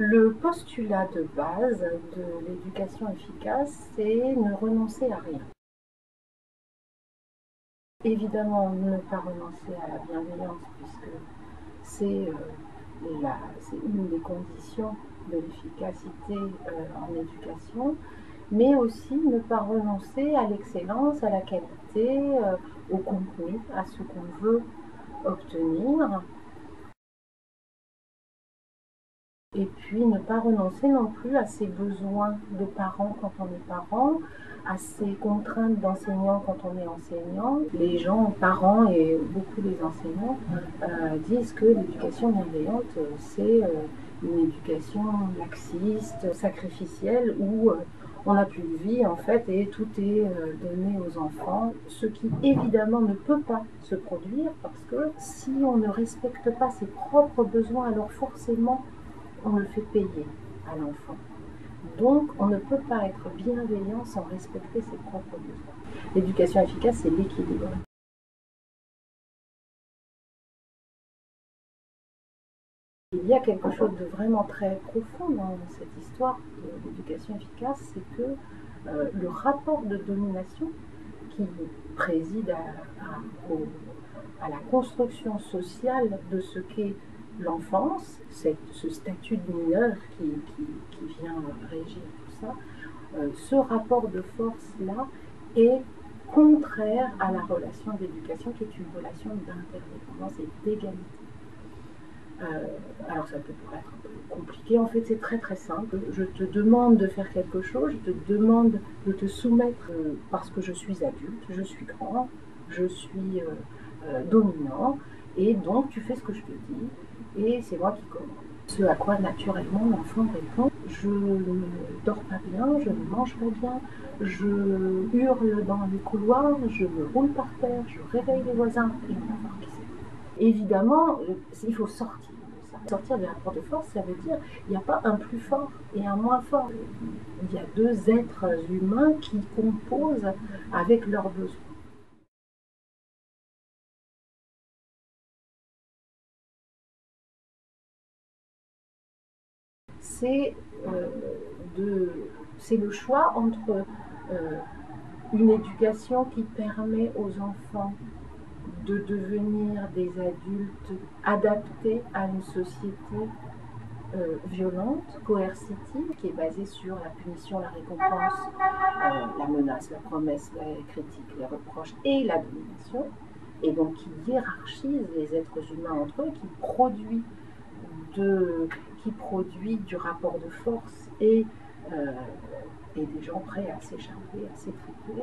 Le postulat de base de l'éducation efficace, c'est ne renoncer à rien. Évidemment, ne pas renoncer à la bienveillance, puisque c'est une des conditions de l'efficacité en éducation, mais aussi ne pas renoncer à l'excellence, à la qualité, au contenu, à ce qu'on veut obtenir. Et puis ne pas renoncer non plus à ses besoins de parents quand on est parent, à ses contraintes d'enseignant quand on est enseignant. Les gens, parents et beaucoup les enseignants disent que l'éducation bienveillante, c'est une éducation laxiste, sacrificielle, où on n'a plus de vie en fait et tout est donné aux enfants, ce qui évidemment ne peut pas se produire parce que si on ne respecte pas ses propres besoins, alors forcément on le fait payer à l'enfant. Donc, on ne peut pas être bienveillant sans respecter ses propres besoins. L'éducation efficace, c'est l'équilibre. Il y a quelque chose de vraiment très profond dans cette histoire de l'éducation efficace, c'est que le rapport de domination qui préside à la construction sociale de ce qu'est l'enfance, ce statut de mineur qui vient régir tout ça, ce rapport de force-là est contraire à la relation d'éducation qui est une relation d'interdépendance et d'égalité. Alors ça peut paraître un peu compliqué, en fait c'est très très simple. Je te demande de faire quelque chose, je te demande de te soumettre parce que je suis adulte, je suis grand, je suis dominant, et donc tu fais ce que je te dis, et c'est moi qui commande. Ce à quoi naturellement l'enfant répond: je ne dors pas bien, je ne mange pas bien, je hurle dans les couloirs, je me roule par terre, je réveille les voisins, et on va voir qui c'est. Évidemment, il faut sortir de ça. Sortir des rapports de force, ça veut dire il n'y a pas un plus fort et un moins fort. Il y a deux êtres humains qui composent avec leurs besoins. C'est le choix entre une éducation qui permet aux enfants de devenir des adultes adaptés à une société violente, coercitive, qui est basée sur la punition, la récompense, la menace, la promesse, la critique, les reproches et la domination, et donc qui hiérarchise les êtres humains entre eux, qui produit du rapport de force euh, et des gens prêts à s'écharper, à s'étriper,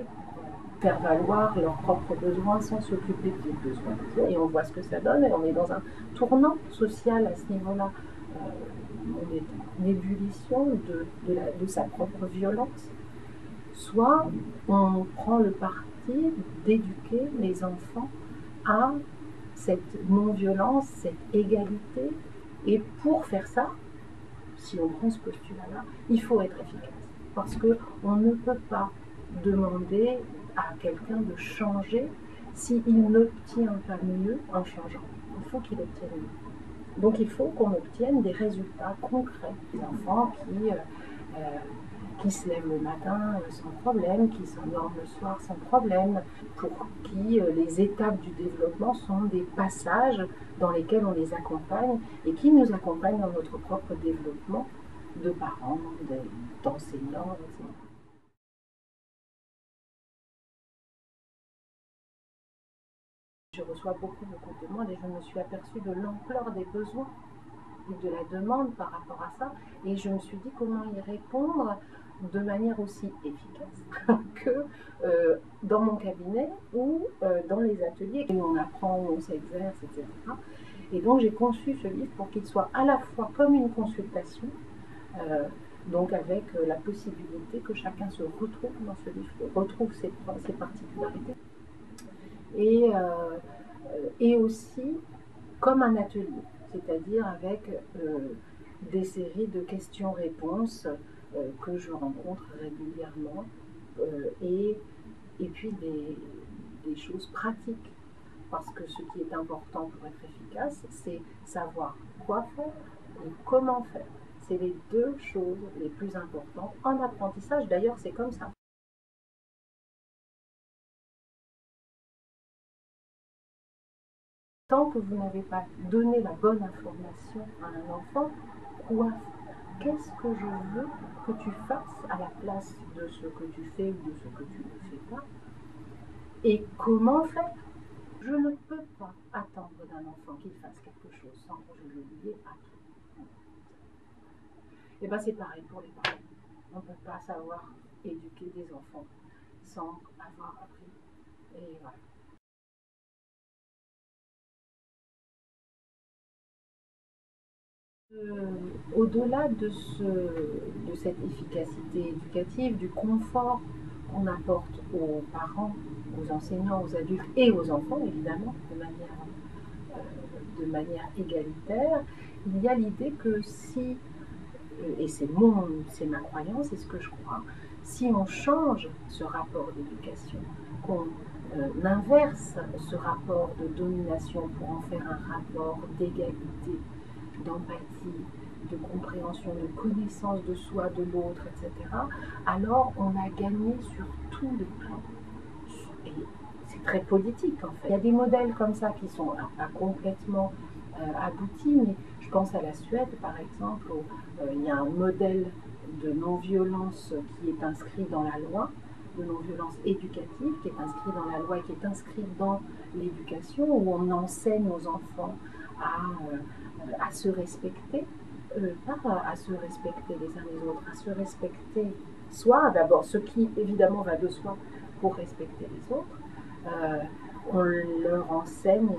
faire valoir leurs propres besoins sans s'occuper des besoins des autres. Et on voit ce que ça donne, et on est dans un tournant social à ce niveau-là. On est en ébullition de sa propre violence. Soit on prend le parti d'éduquer les enfants à cette non-violence, cette égalité. Et pour faire ça, si on prend ce postulat-là, il faut être efficace. Parce qu'on ne peut pas demander à quelqu'un de changer s'il n'obtient pas mieux en changeant. Il faut qu'il obtienne mieux. Donc il faut qu'on obtienne des résultats concrets. Des enfants qui se lèvent le matin sans problème, qui s'endorment le soir sans problème, pour qui les étapes du développement sont des passages dans lesquels on les accompagne et qui nous accompagnent dans notre propre développement de parents, d'enseignants, etc. Je reçois beaucoup de demandes et je me suis aperçue de l'ampleur des besoins et de la demande par rapport à ça. Et je me suis dit comment y répondre de manière aussi efficace que dans mon cabinet ou dans les ateliers où on apprend, où on s'exerce, etc. Et donc j'ai conçu ce livre pour qu'il soit à la fois comme une consultation, donc avec la possibilité que chacun se retrouve dans ce livre, retrouve ses particularités, et aussi comme un atelier, c'est-à-dire avec des séries de questions-réponses que je rencontre régulièrement, et puis des choses pratiques. Parce que ce qui est important pour être efficace, c'est savoir quoi faire et comment faire. C'est les deux choses les plus importantes. En apprentissage, d'ailleurs, c'est comme ça. Tant que vous n'avez pas donné la bonne information à un enfant, quoi, qu'est-ce que je veux que tu fasses à la place de ce que tu fais ou de ce que tu ne fais pas, et comment faire? Je ne peux pas attendre d'un enfant qu'il fasse quelque chose sans que je lui ai appris. Et bien c'est pareil pour les parents. On ne peut pas savoir éduquer des enfants sans avoir appris. Et voilà. Au-delà de cette efficacité éducative, du confort qu'on apporte aux parents, aux enseignants, aux adultes et aux enfants, évidemment, de manière égalitaire, il y a l'idée que si, et c'est ma croyance, c'est ce que je crois, si on change ce rapport d'éducation, qu'on inverse ce rapport de domination pour en faire un rapport d'égalité, d'empathie, de compréhension, de connaissance de soi, de l'autre, etc., alors on a gagné sur tous les plans. Et c'est très politique en fait. Il y a des modèles comme ça qui sont pas complètement aboutis, mais je pense à la Suède par exemple, où il y a un modèle de non-violence qui est inscrit dans la loi, de non-violence éducative qui est inscrit dans la loi et qui est inscrit dans l'éducation, où on enseigne aux enfants à se respecter, pas à se respecter les uns les autres, à se respecter soi d'abord, ce qui évidemment va de soi pour respecter les autres. On leur enseigne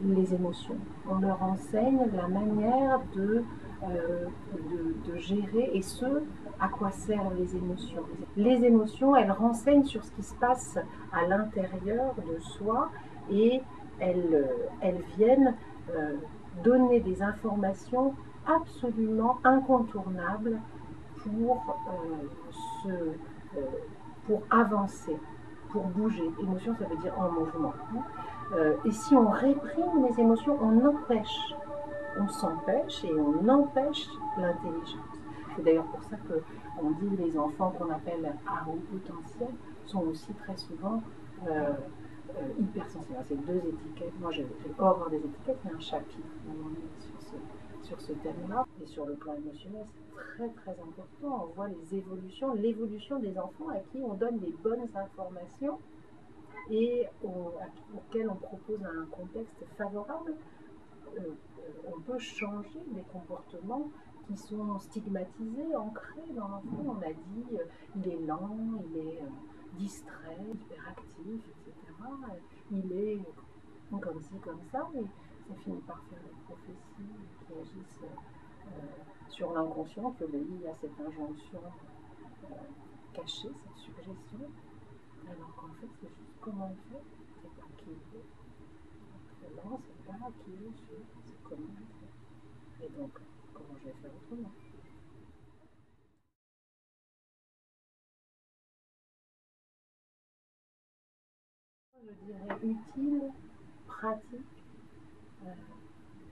les émotions, on leur enseigne la manière de gérer et ce à quoi servent les émotions. Les émotions, elles renseignent sur ce qui se passe à l'intérieur de soi et elles viennent donner des informations absolument incontournables pour, pour avancer, pour bouger. Émotion, ça veut dire en mouvement. Et si on réprime les émotions, on s'empêche et on empêche l'intelligence. C'est d'ailleurs pour ça qu'on dit que les enfants qu'on appelle à haut potentiel sont aussi très souvent hypersensibles. C'est deux étiquettes. Moi, j'ai pas avoir des étiquettes, mais un chapitre sur ce thème-là. Et sur le plan émotionnel, c'est très très important. On voit l'évolution des enfants à qui on donne les bonnes informations et auxquels on propose un contexte favorable. On peut changer des comportements qui sont stigmatisés, ancrés dans l'enfant. On a dit il est lent, il est distrait, hyperactif, etc. Il est comme ci, comme ça, et ça finit par faire des prophéties qui agissent sur l'inconscient, qui obéit à cette injonction cachée, cette suggestion, alors qu'en fait c'est juste comment on fait, c'est pas qui il est. Non, c'est pas qui je suis, c'est comment je fais. Et donc, comment je vais faire autrement? Je dirais utile, pratique, euh,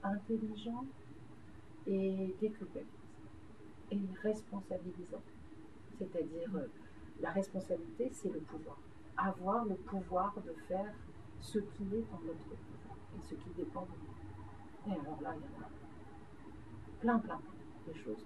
intelligent et déculpabilisant. Et responsabilisant. C'est-à-dire, la responsabilité, c'est le pouvoir. Avoir le pouvoir de faire ce qui est en notre pouvoir et ce qui dépend de nous. Et alors là, il y en a plein de choses